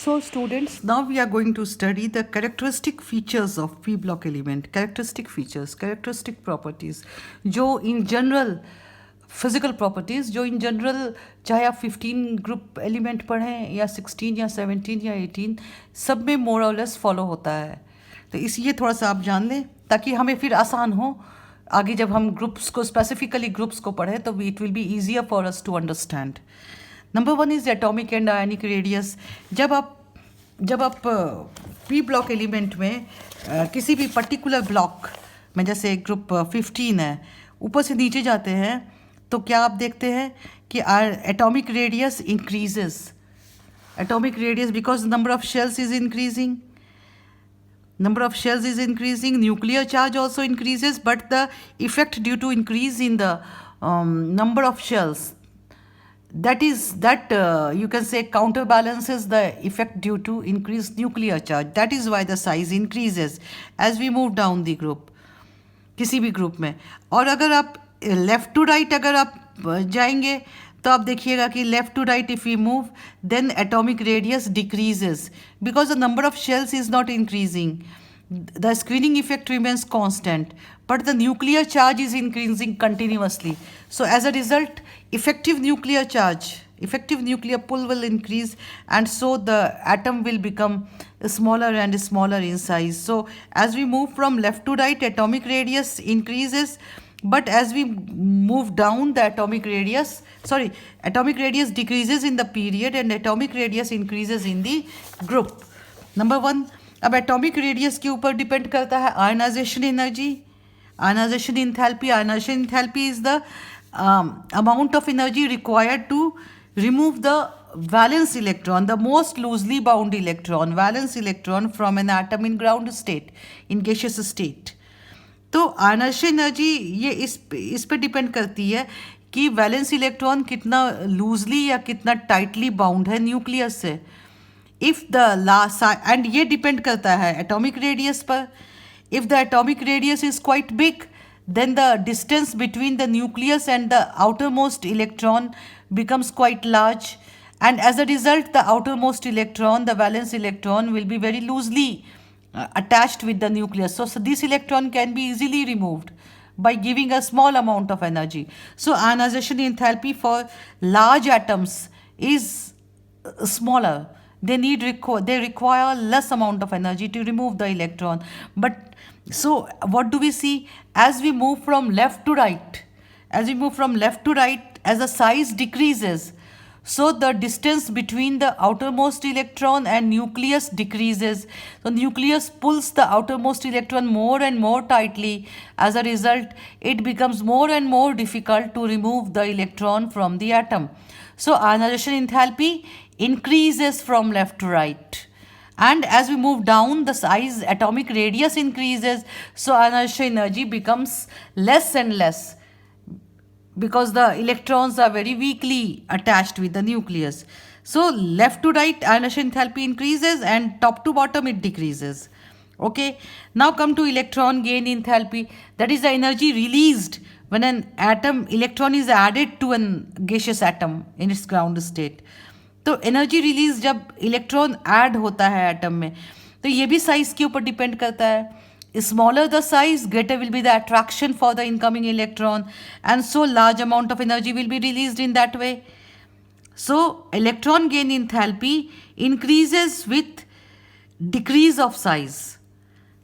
So students, now we are going to study the characteristic features of p block element. Characteristic features, characteristic properties, जो in general physical properties, जो in general चाहे आप 15 group element पढ़ें या 16 या 17 या 18, सब में more or less फॉलो होता है. तो इसलिए थोड़ा सा आप जान लें ताकि हमें फिर आसान हो आगे जब हम ग्रुप्स को स्पेसिफिकली ग्रुप्स को पढ़ें तो it will be easier for us to understand. Number one is atomic and ionic radius. जब आप पी ब्लॉक एलिमेंट में किसी भी पर्टिकुलर ब्लॉक में जैसे ग्रुप 15 है ऊपर से नीचे जाते हैं तो क्या आप देखते हैं कि atomic radius increases. Atomic radius because number of shells is increasing. Number of shells is increasing, nuclear charge also increases, but the effect due to increase in the number of shells, that you can say counterbalances the effect due to increased nuclear charge. That is why the size increases as we move down the group, किसी भी group में. और अगर आप left to right अगर आप जाएंगे तो आप देखिएगा कि left to right if you move then atomic radius decreases because the number of shells is not increasing. The screening effect remains constant, but the nuclear charge is increasing continuously. So as a result, effective nuclear pull will increase, and so the atom will become smaller and smaller in size. So as we move from left to right, atomic radius increases, but as we move down the atomic radius decreases in the period and atomic radius increases in the group. Number one, अब atomic radius के ऊपर depend करता है ionisation energy, ionisation enthalpy. Ionisation enthalpy is the amount of energy required to remove the valence electron, the most loosely bound electron, valence electron from an atom in ground state, in gaseous state. तो ionisation energy ये इस पे depend करती है कि valence electron कितना loosely या कितना टाइटली बाउंड है न्यूक्लियस से. इफ़ द लास्ट एंड ये डिपेंड करता है एटॉमिक रेडियस पर. If the atomic radius is quite big then the distance between the nucleus and the outermost electron becomes quite large, and as a result the outermost electron, the valence electron, will be very loosely attached with the nucleus. So this electron can be easily removed by giving a small amount of energy. So ionization enthalpy for large atoms is smaller. They require less amount of energy to remove the electron. But so what do we see as we move from left to right? As the size decreases, so the distance between the outermost electron and nucleus decreases. So nucleus pulls the outermost electron more and more tightly. As a result, it becomes more and more difficult to remove the electron from the atom. So ionization enthalpy increases from left to right. And as we move down, the size, atomic radius increases, so ionization energy becomes less and less because the electrons are very weakly attached with the nucleus. So left to right, ionization enthalpy increases, and top to bottom it decreases. Okay, now come to electron gain enthalpy. That is the energy released when an electron is added to an gaseous atom in its ground state. तो energy release जब electron add होता है atom में तो ये भी size के ऊपर डिपेंड करता है. Smaller the size, greater will be the attraction for the incoming electron, and so large amount of energy will be released in that way. So electron gain enthalpy increases with decrease of size.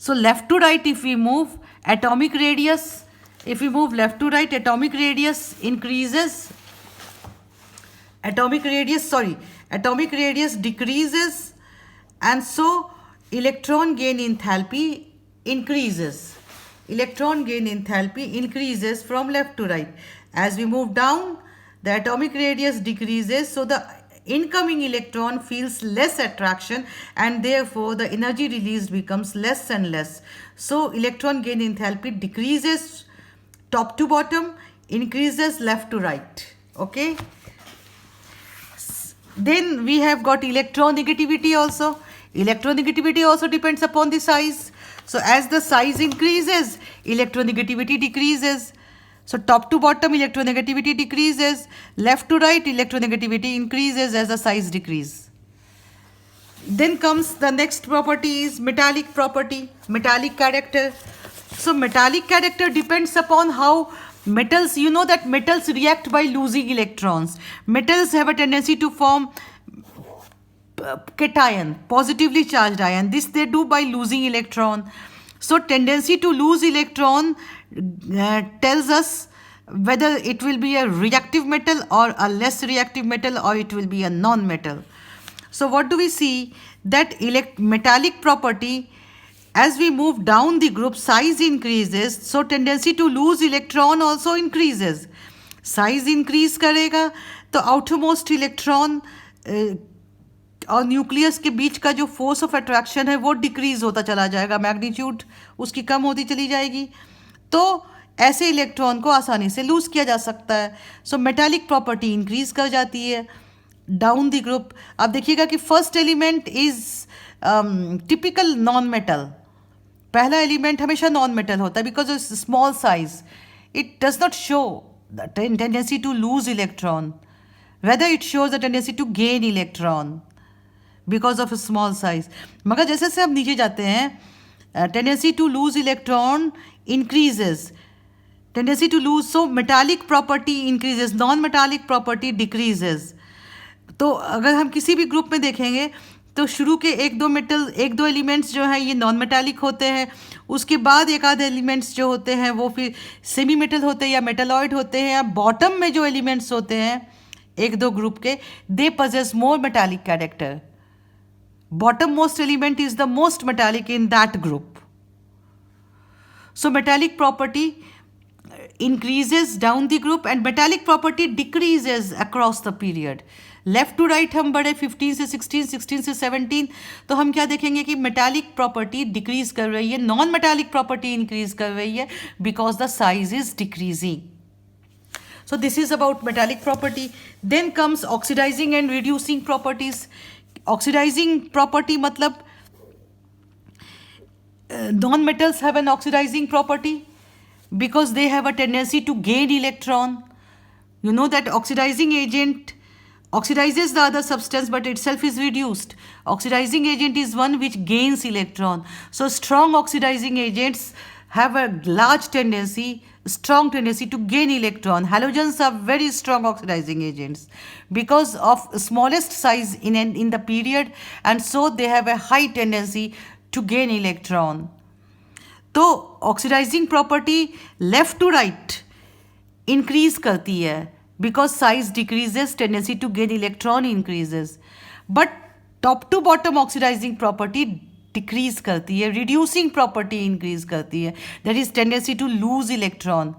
So left to right if we move atomic radius, if we move left to right, atomic radius increases, atomic radius decreases, and so electron gain enthalpy increases. Electron gain enthalpy increases from left to right. As we move down, the atomic radius decreases, so the incoming electron feels less attraction, and therefore the energy released becomes less and less. So electron gain enthalpy decreases top to bottom, increases left to right. Okay. Then we have got electronegativity also. Electronegativity also depends upon the size. So as the size increases, electronegativity decreases. So top to bottom electronegativity decreases. Left to right electronegativity increases as the size decreases. Then comes the next property is metallic property, metallic character. So metallic character depends upon how metals, you know that metals react by losing electrons. Metals have a tendency to form cation, positively charged ion. This they do by losing electron. So tendency to lose electron tells us whether it will be a reactive metal or a less reactive metal, or it will be a non-metal. So what do we see? That metallic property, as we move down the group, size increases, so tendency to lose electron also increases. Size increase करेगा तो outermost electron और nucleus के बीच का जो force of attraction है वो decrease होता चला जाएगा, मैग्नीट्यूड उसकी कम होती चली जाएगी, तो ऐसे इलेक्ट्रॉन को आसानी से लूज किया जा सकता है. सो मेटालिक प्रॉपर्टी इंक्रीज कर जाती है डाउन द ग्रुप. आप देखिएगा कि first element is typical non metal. पहला एलिमेंट हमेशा नॉन मेटल होता है because of small size. It does not show the tendency to lose electron, whether it shows the tendency to gain electron because of a small size. मगर जैसे जैसे हम नीचे जाते हैं tendency to lose electron increases, tendency to lose, so metallic property increases, non-metallic property decreases. तो अगर हम किसी भी ग्रुप में देखेंगे तो शुरू के एक दो एलिमेंट्स जो हैं ये नॉन मेटालिक होते हैं, उसके बाद एक आध एलिमेंट्स जो होते हैं वो फिर सेमी मेटल होते हैं या मेटालॉइड होते हैं, या बॉटम में जो एलिमेंट्स होते हैं एक दो ग्रुप के, दे possess more metallic character. Bottommost element is the most metallic in that group. So metallic property increases down the group and metallic property decreases across the period. Left to right हम बढ़े 15 से 16, 16 से 17, तो हम क्या देखेंगे कि मेटालिक प्रॉपर्टी डिक्रीज कर रही है, नॉन मेटालिक प्रॉपर्टी इंक्रीज कर रही है because the size is decreasing. So this is about metallic property. Then comes oxidizing and reducing properties. Oxidizing property मतलब non-metals have an oxidizing property because they have a tendency to gain electron. You know that oxidizing agent oxidizes the other substance but itself is reduced. Oxidizing agent is one which gains electron. So strong oxidizing agents have a large tendency, strong tendency to gain electron. Halogens are very strong oxidizing agents because of smallest size in the period, and so they have a high tendency to gain electron. तो oxidising property left to right increase करती है because size decreases, tendency to gain electron increases, but top to bottom oxidising property decrease करती है, reducing property increase करती है, that is tendency to lose electron.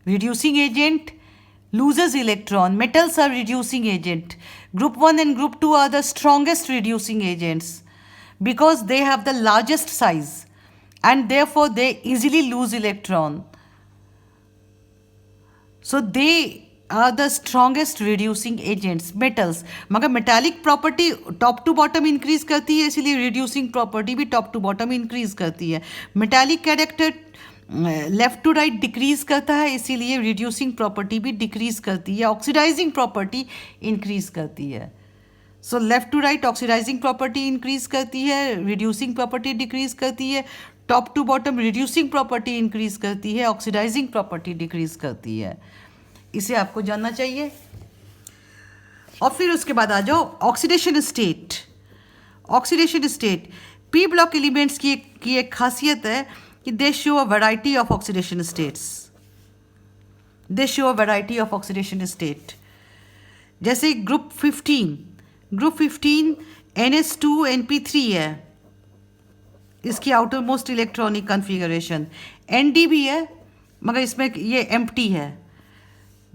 Reducing agent loses electron. Metals are reducing agent. Group 1 and group 2 are the strongest reducing agents because they have the largest size and therefore they easily lose electron. So they are the strongest reducing agents, metals. मगर metallic property top to bottom increase करती है, इसलिए reducing property भी top to bottom increase करती है. Metallic character left to right decrease करता है, इसीलिए रिड्यूसिंग प्रॉपर्टी भी डिक्रीज करती है, ऑक्सीडाइजिंग प्रॉपर्टी इंक्रीज करती है. So left to right oxidising property increase करती है, रिड्यूसिंग प्रॉपर्टी डिक्रीज करती है, top to bottom reducing property increase करती है, ऑक्सीडाइजिंग प्रॉपर्टी डिक्रीज करती है. इसे आपको जानना चाहिए. और फिर उसके बाद आ जाओ oxidation state. Oxidation state P block elements की एक खासियत है कि they show a variety of oxidation states. They show a variety of oxidation state. जैसे ग्रुप 15 NS2 NP3 है, इसकी outer most electronic configuration. ND भी है मगर इसमें ये एम्प्टी है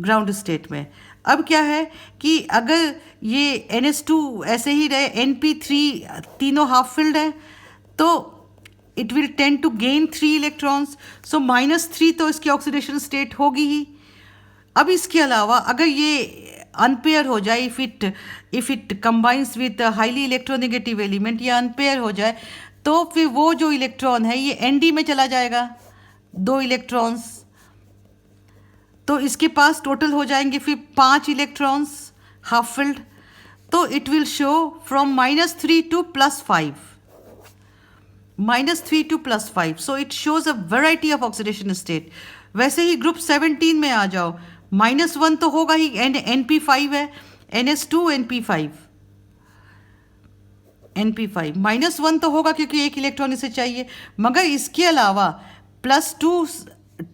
ग्राउंड स्टेट में. अब क्या है कि अगर ये NS2 ऐसे ही रहे, NP3 तीनों हाफ फिल्ड है, तो it will tend to gain 3 electrons. So -3 तो इसकी ऑक्सीडेशन स्टेट होगी ही. अब इसके अलावा अगर ये अनपेयर हो जाए, if it combines with highly electronegative element, ये अनपेयर हो जाए, तो फिर वो जो इलेक्ट्रॉन है ये ND में चला जाएगा, 2 इलेक्ट्रॉन्स. तो इसके पास टोटल हो जाएंगे फिर 5 इलेक्ट्रॉन्स हाफ फिल्ड. तो it will show from -3 to +5. -3 to +5. So it shows a variety of oxidation state. वैसे ही ग्रुप 17 में आ जाओ, -1 तो होगा ही, NP5 है, NS2 NP5 -1 तो होगा क्योंकि एक इलेक्ट्रॉन इसे चाहिए, मगर इसके अलावा +2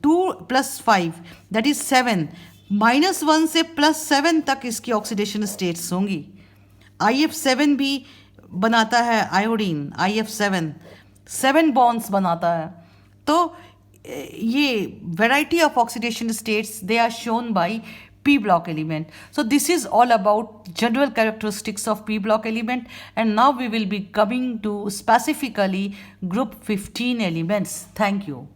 +5 दैट इज 7, -1 से +7 तक इसकी ऑक्सीडेशन स्टेट्स होंगी. IF7 भी बनाता है आयोडीन, IF7 7 बॉन्ड्स बनाता है. तो ये variety of oxidation states they are shown by p block element. So this is all about general characteristics of p block element, and now we will be coming to specifically group 15 elements. Thank you.